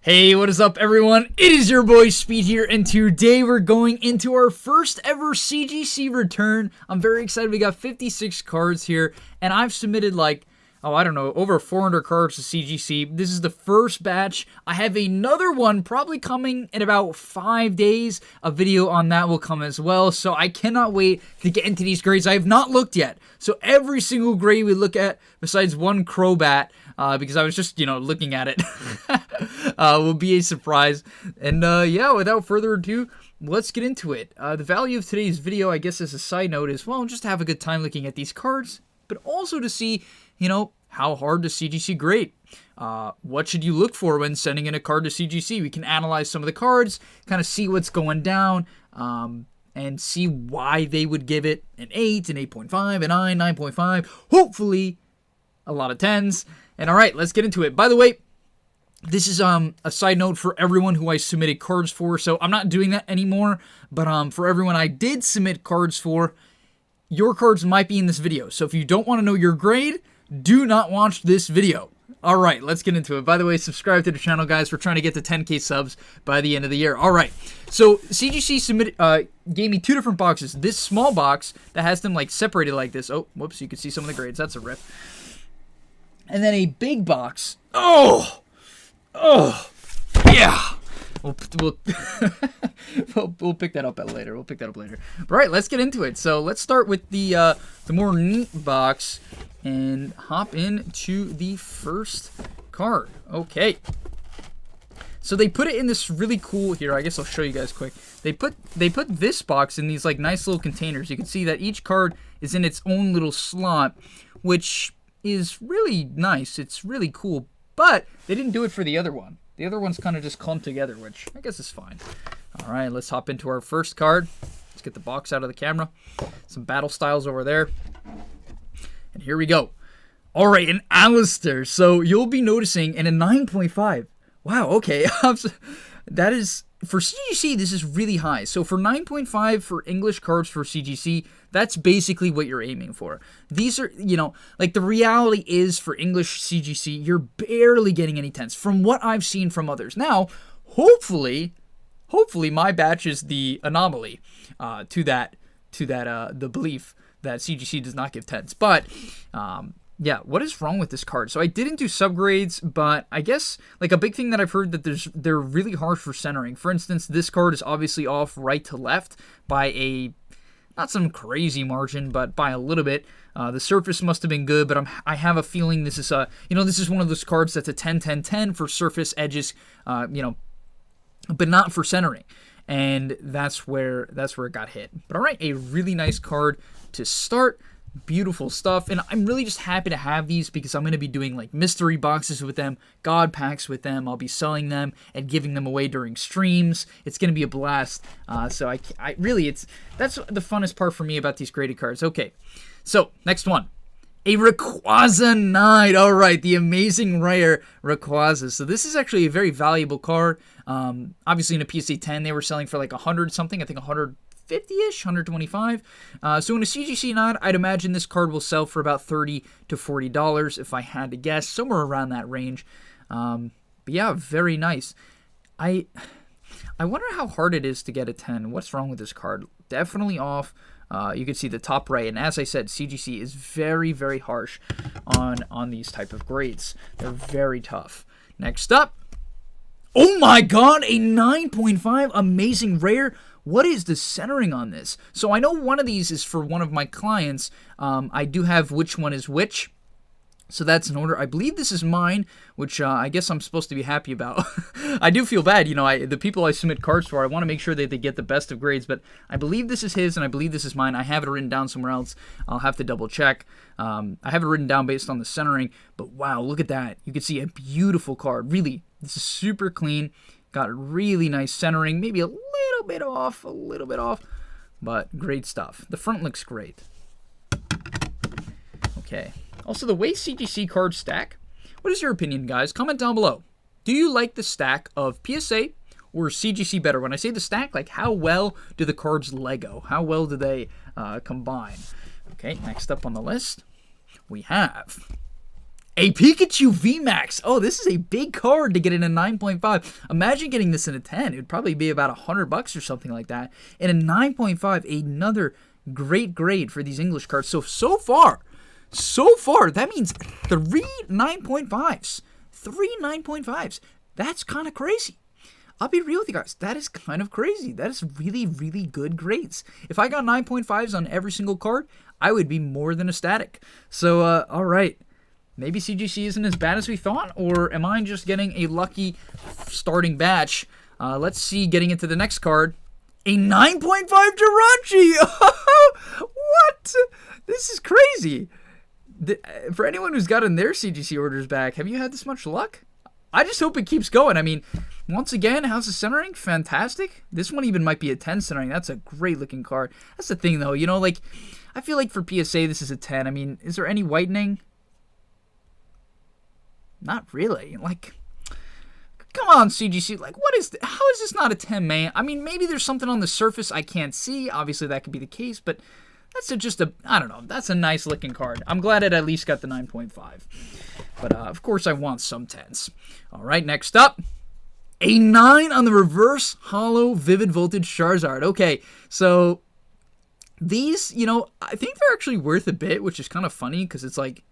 Hey, what is up everyone? It is your boy Speed here, and today we're going into our first ever CGC return. I'm very excited. We got 56 cards here, and I've submitted over 400 cards to CGC. This is the first batch. I have another one probably coming in about 5 days. A video on that will come as well, so I cannot wait to get into these grades. I have not looked yet, so every single grade we look at, besides one Crobat, because I was just, looking at it, will be a surprise. And yeah, without further ado, let's get into it. The value of today's video, I guess as a side note, is, well, just to have a good time looking at these cards, but also to see, how hard does CGC grade? What should you look for when sending in a card to CGC? We can analyze some of the cards, kind of see what's going down, and see why they would give it an 8, an 8.5, a 9, 9.5, hopefully a lot of 10s. And all right, let's get into it. By the way, this is a side note for everyone who I submitted cards for, so I'm not doing that anymore, but for everyone I did submit cards for, your cards might be in this video. So if you don't want to know your grade, do not watch this video. All right, let's get into it. By the way, subscribe to the channel, guys. We're trying to get to 10K subs by the end of the year. All right, so CGC gave me two different boxes. This small box that has them separated like this. Oh, whoops, you can see some of the grades. That's a rip. And then a big box. Oh, yeah. We'll pick that up later. We'll pick that up later. All right, let's get into it. So let's start with the more neat box and hop into the first card. Okay. So they put it in this really cool here. I guess I'll show you guys quick. They put this box in these nice little containers. You can see that each card is in its own little slot, which is really nice. It's really cool, but they didn't do it for the other one. The other one's kind of just clumped together, which I guess is fine. All right, let's hop into our first card. Let's get the box out of the camera. Some battle styles over there. And here we go. All right, an Alistair. So you'll be noticing in a 9.5. Wow, okay. That is, for CGC, this is really high. So for 9.5 for English cards for CGC, that's basically what you're aiming for. These are, the reality is for English CGC, you're barely getting any 10s from what I've seen from others. Now, hopefully my batch is the anomaly to the belief that CGC does not give 10s. But yeah, what is wrong with this card? So I didn't do subgrades, but I guess a big thing that I've heard that they're really harsh for centering. For instance, this card is obviously off right to left by a not some crazy margin, but by a little bit. The surface must have been good, but I have a feeling this is this is one of those cards that's a 10-10-10 for surface edges, but not for centering. And that's where it got hit. But all right, a really nice card to start. Beautiful stuff, and I'm really just happy to have these because I'm going to be doing mystery boxes with them, god packs with them. I'll be selling them and giving them away during streams. It's going to be a blast. So I really, that's the funnest part for me about these graded cards. Okay, so next one, a Rayquaza Knight. All right, the amazing rare Rayquaza. So this is actually a very valuable card. Obviously in a PSA 10 they were selling for 100 something. I think 150-ish, 125. So in a CGC Knight, I'd imagine this card will sell for about $30 to $40 if I had to guess, somewhere around that range. But yeah, very nice. I wonder how hard it is to get a 10. What's wrong with this card? Definitely off. You can see the top right, and as I said, CGC is very, very harsh on these type of grades. They're very tough. Next up, oh my god, a 9.5 amazing rare. What is the centering on this? So I know one of these is for one of my clients. I do have which one is which. So that's in order. I believe this is mine, which I guess I'm supposed to be happy about. I do feel bad. The people I submit cards for, I want to make sure that they get the best of grades. But I believe this is his, and I believe this is mine. I have it written down somewhere else. I'll have to double check. I have it written down based on the centering. But wow, look at that. You can see a beautiful card. Really, this is super clean. Got really nice centering. Maybe a little bit off, but great stuff. The front looks great. Okay. Also, the way CGC cards stack, what is your opinion, guys? Comment down below. Do you like the stack of PSA or CGC better? When I say the stack, how well do the cards Lego? How well do they combine? Okay, next up on the list, we have A Pikachu VMAX. Oh, this is a big card to get in a 9.5. Imagine getting this in a 10. It would probably be about $100 or something like that. And a 9.5, another great grade for these English cards. So far, that means 3 9.5s. 3 9.5s. That's kind of crazy. I'll be real with you guys. That is kind of crazy. That is really, really good grades. If I got 9.5s on every single card, I would be more than ecstatic. So, all right. Maybe CGC isn't as bad as we thought, or am I just getting a lucky starting batch? Let's see, getting into the next card. A 9.5 Jirachi! What? This is crazy. For anyone who's gotten their CGC orders back, have you had this much luck? I just hope it keeps going. I mean, once again, how's the centering? Fantastic. This one even might be a 10 centering. That's a great looking card. That's the thing, though. You know, like, I feel like for PSA, this is a 10. I mean, is there any whitening? Not really. Like, come on, CGC. Like, how is this not a 10, man? I mean, maybe there's something on the surface I can't see. Obviously, that could be the case, but that's I don't know. That's a nice looking card. I'm glad it at least got the 9.5. But, of course, I want some 10s. All right, next up. A 9 on the reverse holo Vivid Voltage Charizard. Okay, so these, you know, I think they're actually worth a bit, which is kind of funny because it's like,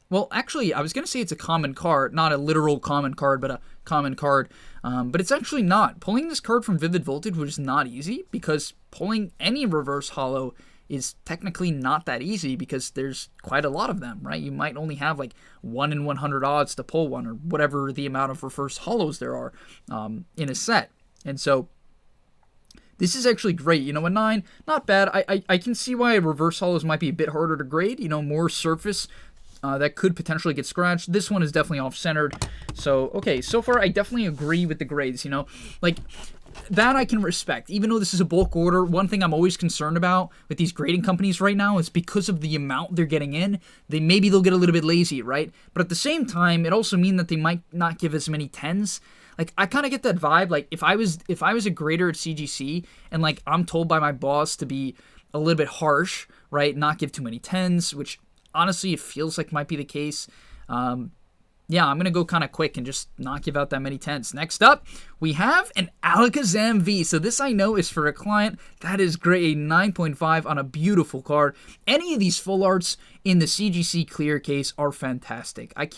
well, actually, I was going to say it's a common card, not a literal common card, but a common card. But it's actually not. Pulling this card from Vivid Voltage was not easy because pulling any reverse holo is technically not that easy because there's quite a lot of them, right? You might only have like 1 in 100 odds to pull one or whatever the amount of reverse holos there are in a set. And so this is actually great. You know, a 9, not bad. I can see why reverse holos might be a bit harder to grade. You know, more surface that could potentially get scratched. This one is definitely off-centered. So, okay, so far I definitely agree with the grades, you know. Like, that I can respect. Even though this is a bulk order, one thing I'm always concerned about with these grading companies right now is because of the amount they're getting in, maybe they'll get a little bit lazy, right? But at the same time, it also means that they might not give as many 10s. Like, I kind of get that vibe. Like, if I was a grader at CGC and, like, I'm told by my boss to be a little bit harsh, right, not give too many 10s, which honestly it feels like might be the case. Yeah, I'm going to go kind of quick and just not give out that many 10s. Next up, we have an Alakazam V. So this I know is for a client. That is great. A 9.5 on a beautiful card. Any of these full arts in the CGC clear case are fantastic. I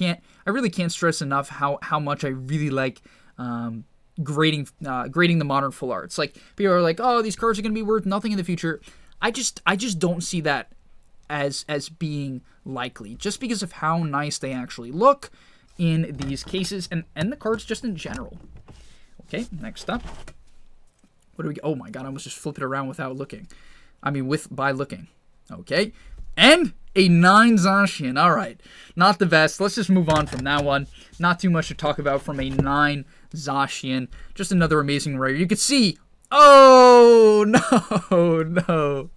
really can't stress enough how much I really like grading the modern full arts. Like, people are like, oh, these cards are going to be worth nothing in the future. I just don't see that as being likely, just because of how nice they actually look in these cases and the cards just in general. Okay, next up. What do we get? Oh my god, I almost just flip it around without looking. I mean, by looking. Okay, and a 9 Zacian. All right, not the best. Let's just move on from that one. Not too much to talk about from a 9 Zacian. Just another amazing rare. You could see. Oh no.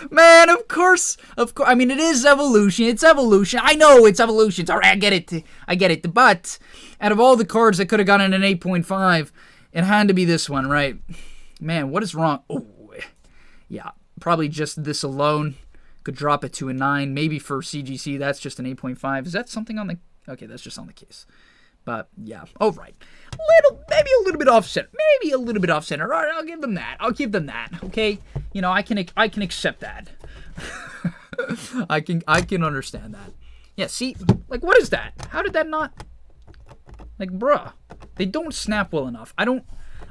Man, of course. I mean, it is evolution. It's evolution. I know it's evolution. It's all right, I get it. But out of all the cards that could have gotten an 8.5, it had to be this one, right? Man, what is wrong? Oh, yeah. Probably just this alone could drop it to a 9. Maybe for CGC, that's just an 8.5. Is that something on the... Okay, that's just on the case. But, yeah. All right. Maybe a little bit off-center. All right, I'll give them that. Okay? You know, I can accept that. I can understand that. Yeah, see? Like, what is that? How did that not... Like, bruh. They don't snap well enough. I don't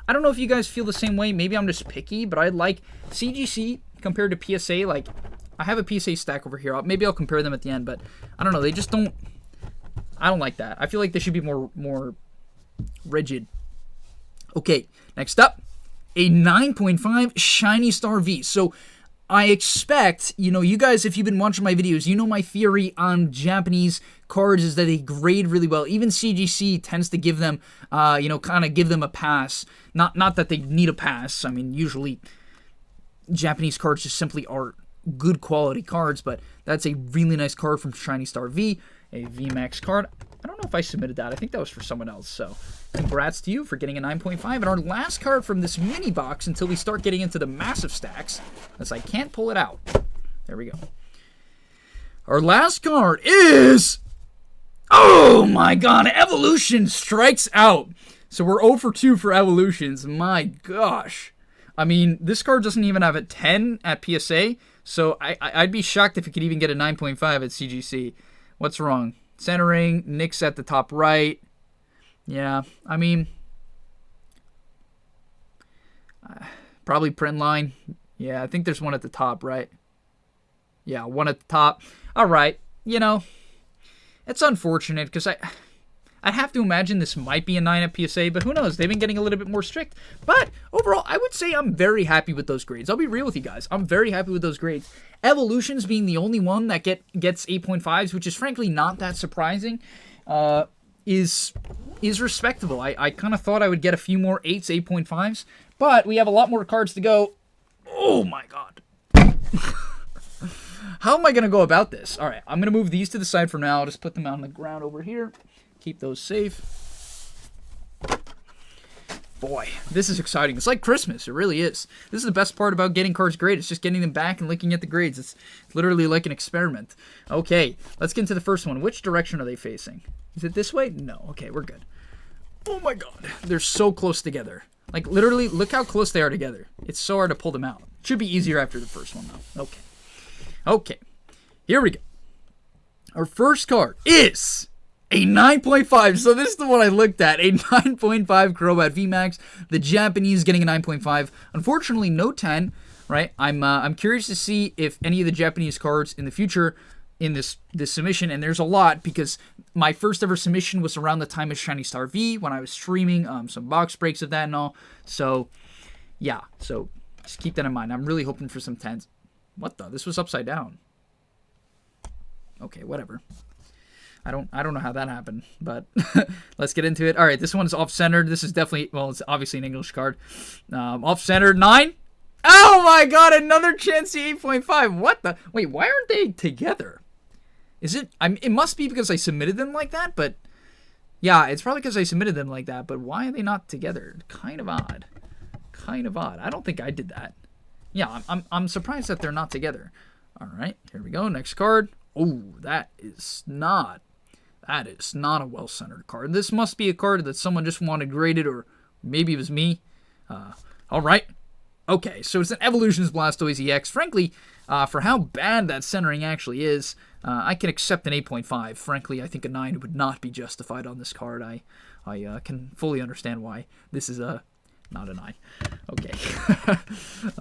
know if you guys feel the same way. Maybe I'm just picky, but I like CGC compared to PSA. Like, I have a PSA stack over here. Maybe I'll compare them at the end, but I don't know. They just don't... I don't like that. I feel like they should be more rigid. Okay, next up, a 9.5 Shiny Star V. So I expect, you know, you guys, if you've been watching my videos, you know my theory on Japanese cards is that they grade really well. Even CGC tends to give them, kind of give them a pass. Not that they need a pass. I mean, usually Japanese cards just simply are good quality cards, but that's a really nice card from Shiny Star V. A VMAX card. I don't know if I submitted that. I think that was for someone else. So, congrats to you for getting a 9.5. And our last card from this mini box until we start getting into the massive stacks, as I can't pull it out. There we go. Our last card is Oh my god, Evolution strikes out. So we're 0 for 2 for Evolutions. My gosh. I mean, this card doesn't even have a 10 at PSA, so I'd be shocked if it could even get a 9.5 at CGC. What's wrong? Centering, Nick's at the top right. Yeah, I mean, probably print line. Yeah, I think there's one at the top, right? Yeah, one at the top. All right, you know, it's unfortunate because I'd have to imagine this might be a 9 at PSA, but who knows? They've been getting a little bit more strict. But overall, I would say I'm very happy with those grades. I'll be real with you guys. I'm very happy with those grades. Evolutions being the only one that gets 8.5s, which is frankly not that surprising, is respectable. I kind of thought I would get a few more 8s, 8.5s, but we have a lot more cards to go. Oh my god. How am I going to go about this? All right, I'm going to move these to the side for now. I'll just put them on the ground over here. Keep those safe. Boy, this is exciting. It's like Christmas. It really is. This is the best part about getting cards graded. It's just getting them back and looking at the grades. It's literally like an experiment. Okay, let's get into the first one. Which direction are they facing? Is it this way? No. Okay, we're good. Oh my god. They're so close together. Like, literally, look how close they are together. It's so hard to pull them out. Should be easier after the first one, though. Okay. Okay. Here we go. Our first card is a 9.5. So this is the one I looked at. A 9.5 Crobat VMAX. The Japanese getting a 9.5. Unfortunately, no 10. Right? I'm curious to see if any of the Japanese cards in the future in this submission, and there's a lot because my first ever submission was around the time of Shiny Star V when I was streaming some box breaks of that and all. So yeah. So just keep that in mind. I'm really hoping for some 10s. What the? This was upside down. Okay, whatever. I don't know how that happened, but let's get into it. All right, this one's off-centered. This is definitely, well, it's obviously an English card. Off-centered, 9. Oh my god, another Chansey 8.5. What the? Wait, why aren't they together? Is it? It must be because I submitted them like that, but yeah, it's probably because I submitted them like that, but why are they not together? Kind of odd. Kind of odd. I don't think I did that. Yeah, I'm surprised that they're not together. All right, here we go. Next card. Oh, that is not a well-centered card. This must be a card that someone just wanted graded, or maybe it was me. All right. Okay, so it's an Evolutions Blastoise EX. Frankly, for how bad that centering actually is, I can accept an 8.5. Frankly, I think a 9 would not be justified on this card. I can fully understand why this is not a 9. Okay.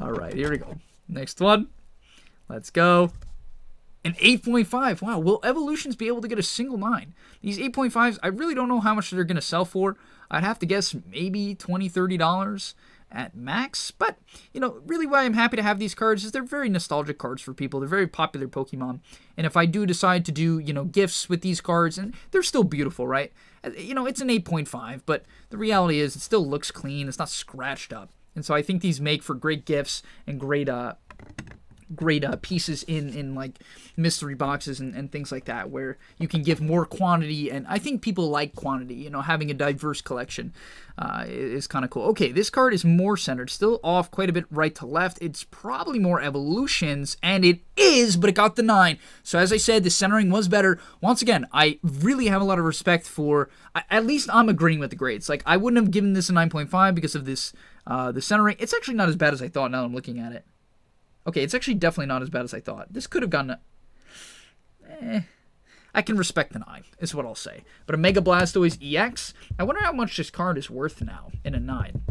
All right, here we go. Next one. Let's go. An 8.5. Wow, will Evolutions be able to get a single 9? These 8.5s, I really don't know how much they're going to sell for. I'd have to guess maybe $20, $30 at max. But, you know, really why I'm happy to have these cards is they're very nostalgic cards for people. They're very popular Pokemon. And if I do decide to do, you know, gifts with these cards, and they're still beautiful, right? You know, it's an 8.5, but the reality is it still looks clean. It's not scratched up. And so I think these make for great gifts and great pieces in like mystery boxes and things like that, where you can give more quantity, and I think people like quantity. You know, having a diverse collection is kind of cool. Okay, this card is more centered, still off quite a bit right to left. It's probably more Evolutions, and it is, but it got the 9. So as I said, the centering was better. Once again, I really have a lot of respect for, at least I'm agreeing with the grades. Like, I wouldn't have given this a 9.5 because of this, the centering. It's actually not as bad as I thought now that I'm looking at it. Okay, it's actually definitely not as bad as I thought. This could have gone... I can respect the 9, is what I'll say. But a Mega Blastoise EX, I wonder how much this card is worth now in a 9. I'm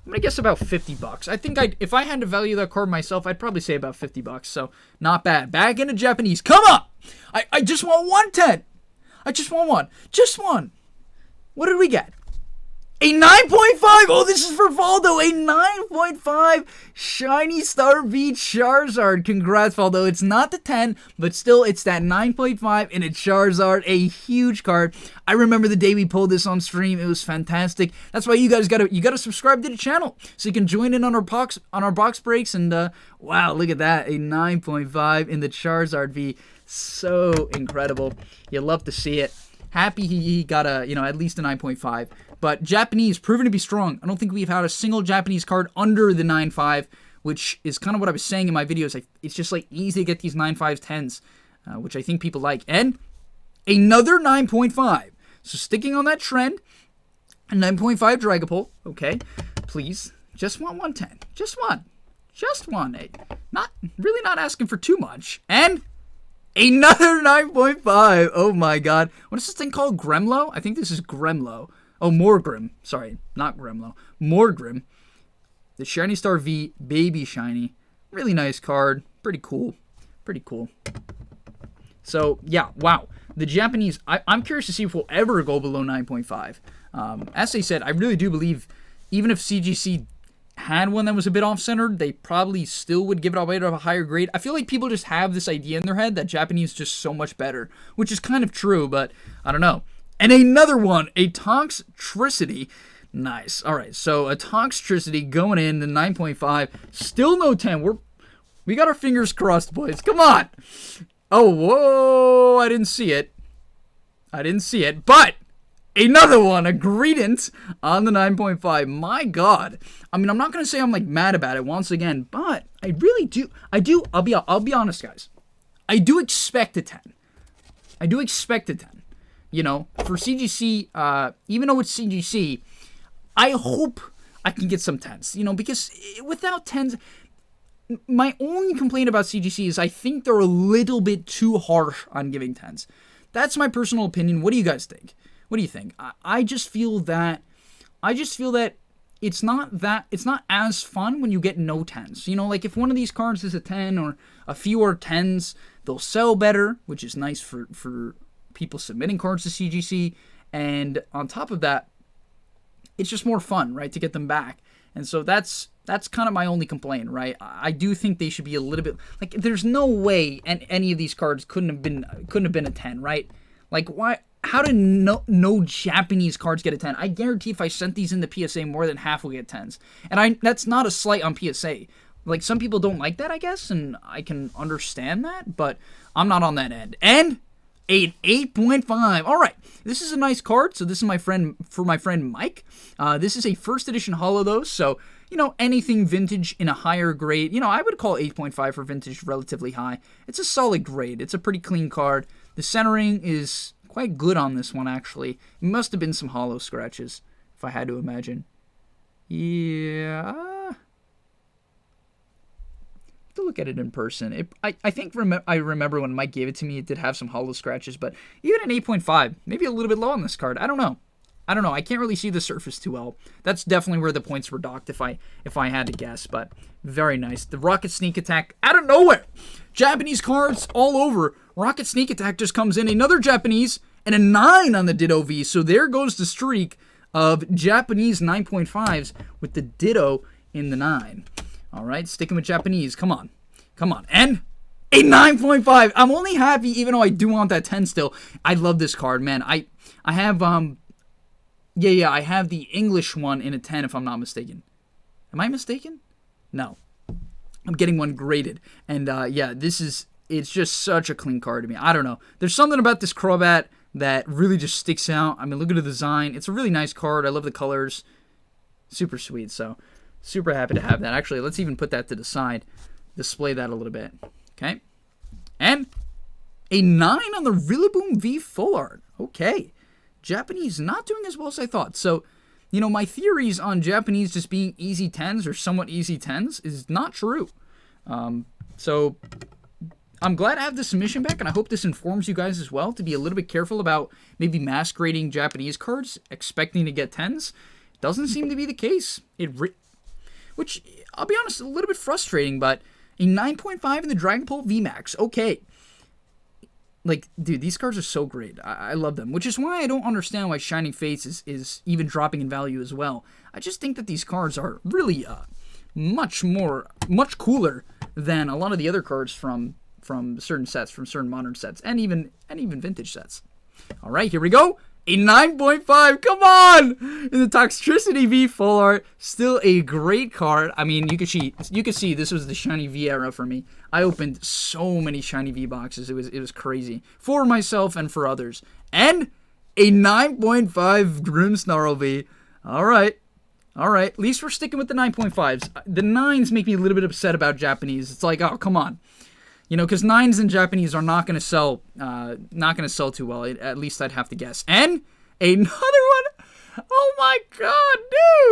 going to guess about $50. I think if I had to value that card myself, I'd probably say about $50. So, not bad. Back into Japanese. Come on! I just want 110! I just want one. Just one! What did we get? A 9.5! Oh, this is for Valdo! A 9.5 Shiny Star V Charizard. Congrats, Valdo. It's not the 10, but still, it's that 9.5 in a Charizard. A huge card. I remember the day we pulled this on stream. It was fantastic. That's why you guys gotta subscribe to the channel so you can join in on our box breaks. And wow, look at that. A 9.5 in the Charizard V. So incredible. You love to see it. Happy he got a, at least a 9.5. But Japanese, proven to be strong. I don't think we've had a single Japanese card under the 9.5, which is kind of what I was saying in my videos. It's just like easy to get these 9.5s, 10s, which I think people like. And Another 9.5. So sticking on that trend, a 9.5 Dragapult. Okay, please. Just want 110. Just one. Just one. Really not asking for too much. And another 9.5. Oh my god. What is this thing called? Gremlo? I think this is Gremlo. Oh, Morgrim. Sorry, not Gremlo. Morgrim. The Shiny Star V, Baby Shiny. Really nice card. Pretty cool. Pretty cool. So, yeah, wow. The Japanese, I'm curious to see if we'll ever go below 9.5. As I said, I really do believe even if CGC had one that was a bit off-centered, they probably still would give it away to a higher grade. I feel like people just have this idea in their head that Japanese is just so much better, which is kind of true, but I don't know. And another one, a Toxtricity. Nice. All right, so a Toxtricity going in, the 9.5. Still no 10. We got our fingers crossed, boys. Come on. Oh, whoa. I didn't see it. But another one, a Greedent on the 9.5. My God. I mean, I'm not going to say I'm, like, mad about it once again, but I really do. I'll be honest, guys. I do expect a 10. You know, for CGC, even though it's CGC, I hope I can get some 10s, you know, because without 10s, my only complaint about CGC is I think they're a little bit too harsh on giving 10s. That's my personal opinion. What do you guys think? What do you think? I just feel that it's not as fun when you get no 10s. You know, like if one of these cards is a 10 or a few are 10s, they'll sell better, which is nice for people submitting cards to CGC. And on top of that, it's just more fun, right, to get them back. And so that's kind of my only complaint, right? I do think they should be a little bit like there's no way any of these cards couldn't have been a 10, right? Like why? How did no Japanese cards get a 10? I guarantee if I sent these into PSA, more than half will get 10s. And that's not a slight on PSA. Like some people don't like that, I guess, and I can understand that, but I'm not on that end. And 8.5. All right, this is a nice card. So this is my friend Mike. This is a first edition holo though, so you know anything vintage in a higher grade. You know I would call 8.5 for vintage relatively high. It's a solid grade. It's a pretty clean card. The centering is quite good on this one actually. It must have been some holo scratches if I had to imagine. Yeah. To look at it in person. I think I remember when Mike gave it to me, it did have some holo scratches, but even an 8.5, maybe a little bit low on this card. I don't know. I can't really see the surface too well. That's definitely where the points were docked if I had to guess, but very nice. The Rocket Sneak Attack out of nowhere. Japanese cards all over. Rocket Sneak Attack just comes in. Another Japanese and a 9 on the Ditto V. So there goes the streak of Japanese 9.5s with the Ditto in the 9. All right, sticking with Japanese. Come on. And a 9.5. I'm only happy even though I do want that 10 still. I love this card, man. I have, I have the English one in a 10 if I'm not mistaken. Am I mistaken? No. I'm getting one graded. And, it's just such a clean card to me. I don't know. There's something about this Crobat that really just sticks out. I mean, look at the design. It's a really nice card. I love the colors. Super sweet, so... super happy to have that. Actually, let's even put that to the side. Display that a little bit. Okay. And a 9 on the Rillaboom V Full Art. Okay. Japanese not doing as well as I thought. So, you know, my theories on Japanese just being easy 10s or somewhat easy 10s is not true. So, I'm glad I have the submission back, and I hope this informs you guys as well to be a little bit careful about maybe mass grading Japanese cards, expecting to get 10s. Doesn't seem to be the case. Which, I'll be honest, a little bit frustrating, but a 9.5 in the Dragapult VMAX. Okay. Like, dude, these cards are so great. I love them, which is why I don't understand why Shining Fates is even dropping in value as well. I just think that these cards are really much cooler than a lot of the other cards from certain sets, from certain modern sets, and even vintage sets. All right, here we go. A 9.5, come on! In the Toxtricity V Full Art, still a great card. I mean, you could see this was the Shiny V era for me. I opened so many Shiny V boxes, it was crazy. For myself and for others. And a 9.5 Grimmsnarl V. Alright, at least we're sticking with the 9.5s. The 9s make me a little bit upset about Japanese. It's like, oh, come on. You know, because 9s in Japanese are not going to sell too well. At least I'd have to guess. And another one. Oh my god,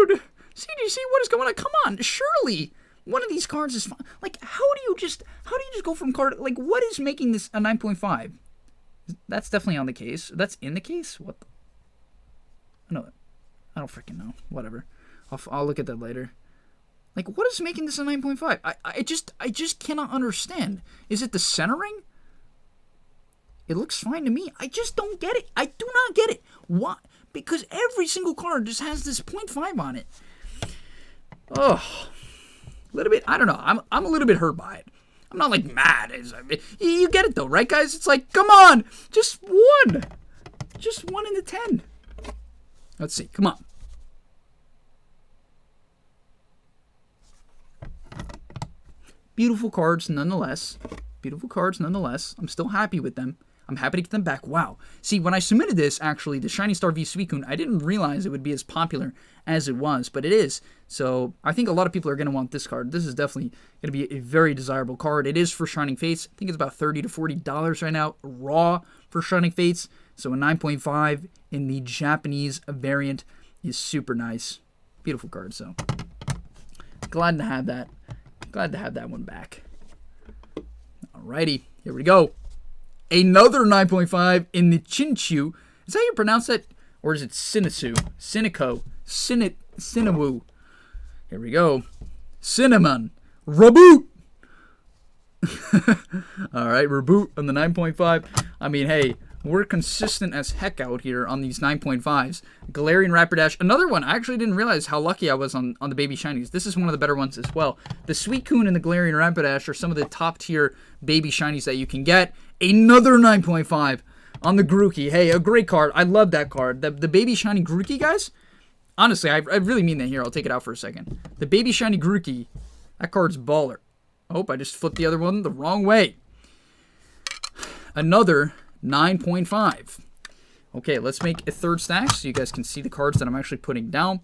dude. CGC, what is going on? Come on, surely one of these cards is fine. Like, how do you just go from card? Like, what is making this a 9.5? That's definitely on the case. That's in the case. What? No, I don't freaking know. Whatever. I'll look at that later. Like, what is making this a 9.5? I just cannot understand. Is it the centering? It looks fine to me. I just don't get it. I do not get it. Why? Because every single card just has this 0.5 on it. Oh, a little bit. I don't know. I'm a little bit hurt by it. I'm not like mad. You get it though, right, guys? It's like, come on, just one in the 10. Let's see. Come on. Beautiful cards nonetheless. Beautiful cards nonetheless. I'm still happy with them. I'm happy to get them back. Wow. See, when I submitted this, actually, the Shiny Star V Suicune, I didn't realize it would be as popular as it was, but it is. So I think a lot of people are going to want this card. This is definitely going to be a very desirable card. It is for Shining Fates. I think it's about $30 to $40 right now, raw for Shining Fates. So a 9.5 in the Japanese variant is super nice. Beautiful card, so glad to have that. Glad to have that one back. Alrighty, here we go. Another 9.5 in the Chinchu. Is that how you pronounce that? Or is it Sinisu? Sinico. Sinawu. Here we go. Cinnamon. Reboot. Alright, reboot on the 9.5. I mean, hey, we're consistent as heck out here on these 9.5s. Galarian Rapidash. Another one. I actually didn't realize how lucky I was on the baby shinies. This is one of the better ones as well. The Suicune and the Galarian Rapidash are some of the top tier baby shinies that you can get. Another 9.5 on the Grookey. Hey, a great card. I love that card. The baby shiny Grookey, guys. Honestly, I really mean that here. I'll take it out for a second. The baby shiny Grookey. That card's baller. Oh, I just flipped the other one the wrong way. Another 9.5. Okay, let's make a third stack so you guys can see the cards that I'm actually putting down.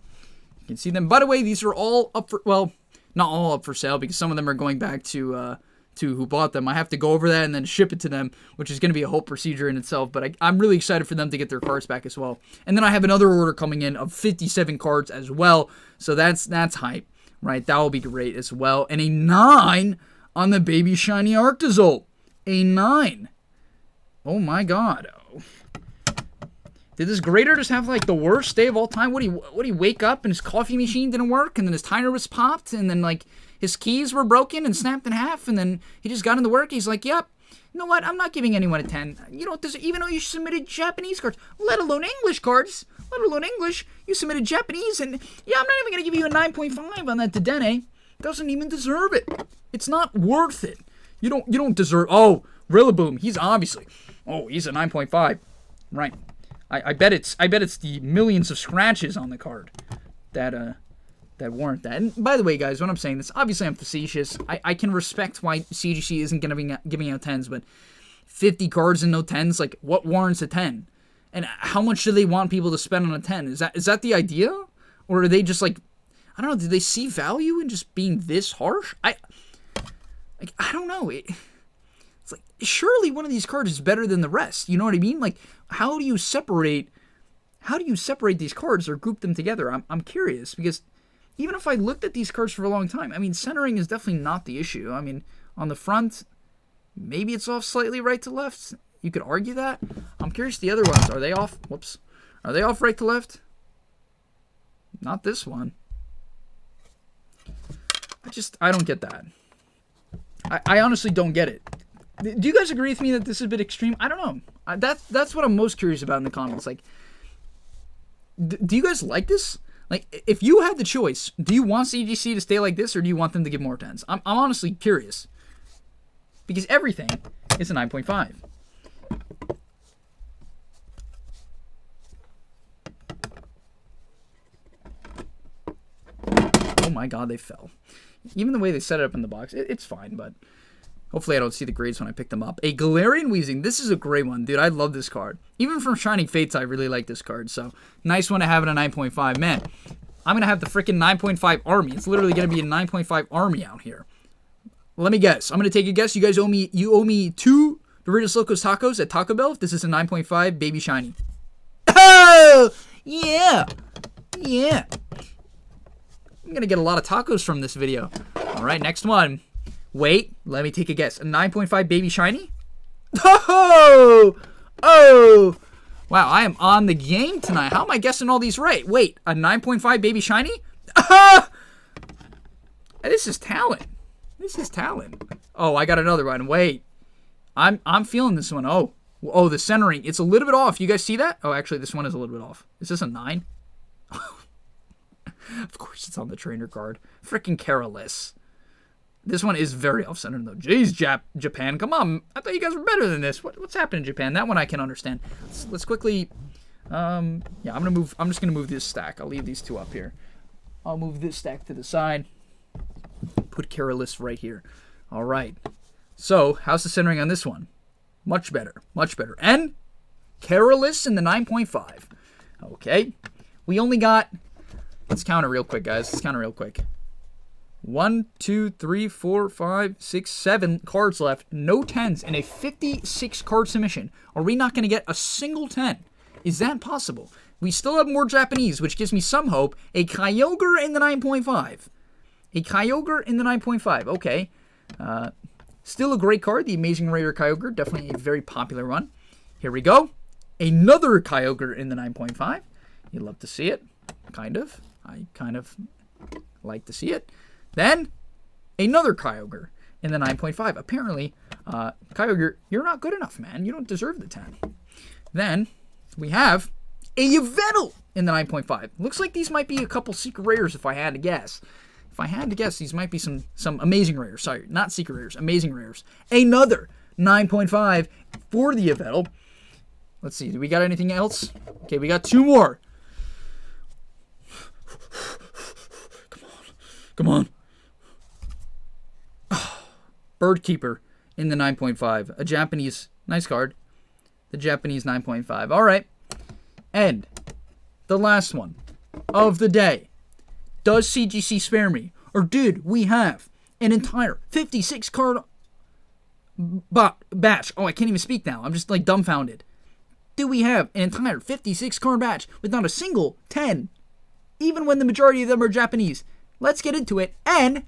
You can see them. By the way, these are all up for, well, not all up for sale because some of them are going back to who bought them. I have to go over that and then ship it to them, which is going to be a whole procedure in itself, but I'm really excited for them to get their cards back as well. And then I have another order coming in of 57 cards as well, so that's hype, right? That will be great as well. And a 9 on the baby shiny Arctozolt. A 9. Oh my god. Did this grader just have like the worst day of all time? What he wake up and his coffee machine didn't work and then his timer was popped and then like his keys were broken and snapped in half and then he just got into work. He's like, yep, you know what? I'm not giving anyone a 10. You know, even though you submitted Japanese cards, let alone English cards, let alone English, you submitted Japanese and yeah, I'm not even going to give you a 9.5 on that Dedenne. Doesn't even deserve it. It's not worth it. You don't deserve, oh, Rillaboom, he's obviously, oh, he's a 9.5. Right. I bet it's the millions of scratches on the card that warrant that. And by the way, guys, when I'm saying this, obviously I'm facetious. I can respect why CGC isn't giving out 10s, but 50 cards and no 10s, like what warrants a 10? And how much do they want people to spend on a 10? Is that the idea? Or are they just like, I don't know, do they see value in just being this harsh? I don't know. It's like, surely one of these cards is better than the rest. You know what I mean? Like, how do you separate these cards or group them together? I'm curious, because even if I looked at these cards for a long time, I mean, centering is definitely not the issue. I mean, on the front, maybe it's off slightly right to left. You could argue that. I'm curious the other ones. Are they off? Whoops. Are they off right to left? Not this one. I don't get that. I honestly don't get it. Do you guys agree with me that this is a bit extreme? I don't know. That's what I'm most curious about in the comments. Like, do you guys like this? Like, if you had the choice, do you want CGC to stay like this, or do you want them to give more 10s? I'm honestly curious. Because everything is a 9.5. Oh my god, they fell. Even the way they set it up in the box, it's fine, but hopefully I don't see the grades when I pick them up. A Galarian Weezing. This is a great one, dude. I love this card. Even from Shining Fates, I really like this card. So, nice one to have in a 9.5. Man, I'm going to have the freaking 9.5 army. It's literally going to be a 9.5 army out here. Let me guess. I'm going to take a guess. You guys owe me 2 Doritos Locos Tacos at Taco Bell. If this is a 9.5 Baby Shiny. Oh! Yeah! Yeah! I'm going to get a lot of tacos from this video. Alright, next one. Wait, let me take a guess. A 9.5 Baby Shiny? Oh! Oh! Wow, I am on the game tonight. How am I guessing all these right? Wait, a 9.5 Baby Shiny? This is talent. This is talent. Oh, I got another one. Wait. I'm feeling this one. Oh, the centering. It's a little bit off. You guys see that? Oh, actually, this one is a little bit off. Is this a 9? Of course, it's on the trainer card. Freaking careless. This one is very off-centered, though. Jeez, Japan. Come on. I thought you guys were better than this. What's happening in Japan? That one I can understand. Let's quickly... yeah, I'm just going to move this stack. I'll leave these 2 up here. I'll move this stack to the side. Put careless right here. All right. So, how's the centering on this one? Much better. Much better. And careless in the 9.5. Okay. We only got... Let's count it real quick, guys. Let's count it real quick. 1, 2, 3, 4, 5, 6, 7 cards left. No 10s in a 56 card submission. Are we not going to get a single 10? Is that possible? We still have more Japanese, which gives me some hope. A Kyogre in the 9.5. A Kyogre in the 9.5. Okay. Still a great card. The Amazing Raider Kyogre. Definitely a very popular one. Here we go. Another Kyogre in the 9.5. You'd love to see it. Kind of. I kind of like to see it. Then, another Kyogre in the 9.5. Apparently, Kyogre, you're not good enough, man. You don't deserve the 10. Then, we have a Yveltal in the 9.5. Looks like these might be a couple secret rares if I had to guess. If I had to guess, these might be some amazing rares. Sorry, not secret rares, amazing rares. Another 9.5 for the Yveltal. Let's see, do we got anything else? Okay, we got 2 more. Come on. Birdkeeper in the 9.5. A Japanese, nice card. The Japanese 9.5. All right. And the last one of the day. Does CGC spare me? Or did we have an entire 56 card batch? Oh, I can't even speak now. I'm just like dumbfounded. Do we have an entire 56 card batch with not a single 10? Even when the majority of them are Japanese. Let's get into it. And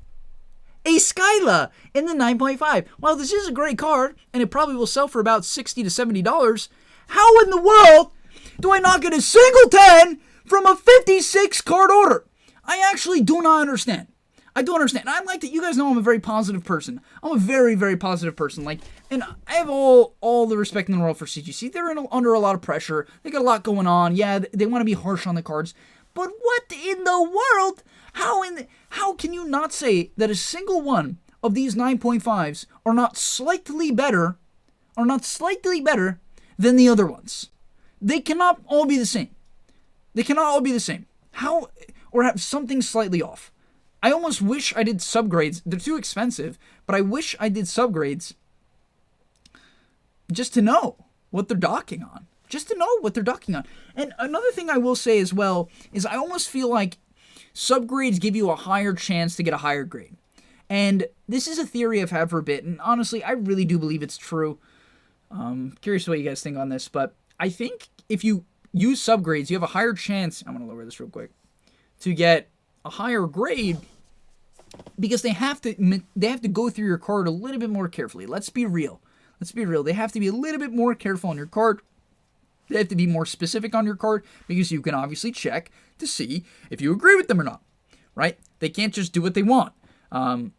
a Skyla in the 9.5. While this is a great card, and it probably will sell for about $60 to $70, how in the world do I not get a single 10 from a 56 card order? I actually do not understand. I don't understand. I like that you guys know I'm a very positive person. I'm a very, very positive person. And I have all the respect in the world for CGC. They're under a lot of pressure. They got a lot going on. Yeah, they want to be harsh on the cards. But what in the world? How can you not say that a single one of these 9.5s are not slightly better than the other ones? They cannot all be the same. They cannot all be the same. How, or have something slightly off. I almost wish I did subgrades. They're too expensive, but I wish I did subgrades just to know what they're docking on. And another thing I will say as well is I almost feel like subgrades give you a higher chance to get a higher grade. And this is a theory I've had for a bit, and honestly, I really do believe it's true. Curious what you guys think on this, but I think if you use subgrades, you have a higher chance, I'm going to lower this real quick, to get a higher grade because they have to go through your card a little bit more carefully. Let's be real. They have to be a little bit more careful on your card. They have to be more specific on your card because you can obviously check to see if you agree with them or not, right? They can't just do what they want. And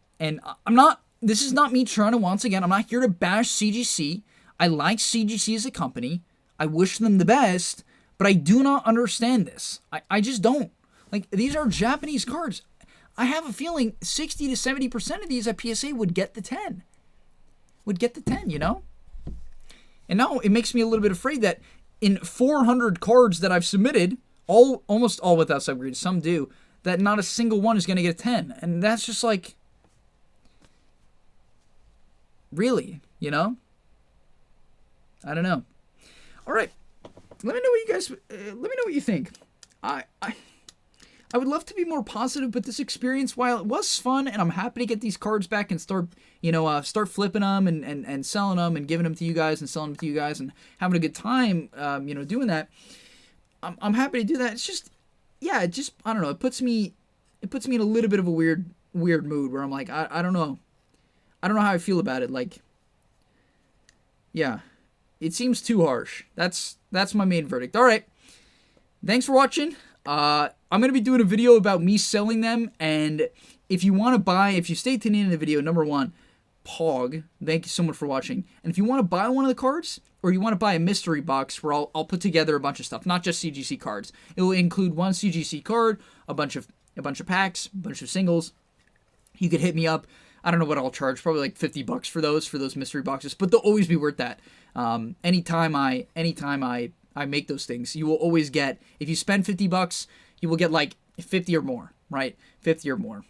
this is not me trying to, once again, I'm not here to bash CGC. I like CGC as a company. I wish them the best, but I do not understand this. I just don't. Like, these are Japanese cards. I have a feeling 60 to 70% of these at PSA would get the 10. You know? And now it makes me a little bit afraid that in 400 cards that I've submitted, almost all without subgrades, some do, that not a single one is going to get a 10. And that's just like, really, you know? I don't know. All right. Let me know what you think. I I would love to be more positive, but this experience, while it was fun, and I'm happy to get these cards back and start, start flipping them and selling them and giving them to you guys and selling them to you guys and having a good time, doing that. I'm happy to do that. It's just, I don't know. It puts me in a little bit of a weird mood where I'm like, I don't know. I don't know how I feel about it. Like, yeah, it seems too harsh. That's my main verdict. All right. Thanks for watching. I'm going to be doing a video about me selling them, and if you stay tuned in the video, number one, Pog, thank you so much for watching. And if you want to buy one of the cards, or you want to buy a mystery box where I'll put together a bunch of stuff, not just CGC cards. It will include one CGC card, a bunch of packs, a bunch of singles. You could hit me up. I don't know what I'll charge, probably like $50 for those mystery boxes, but they'll always be worth that. Anytime I make those things, you will always get, if you spend $50, you will get like 50 or more, right? 50 or more.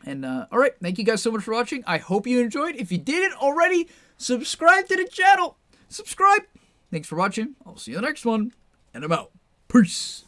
And, all right, thank you guys so much for watching. I hope you enjoyed. If you didn't already, subscribe to the channel. Subscribe. Thanks for watching. I'll see you in the next one, and I'm out. Peace.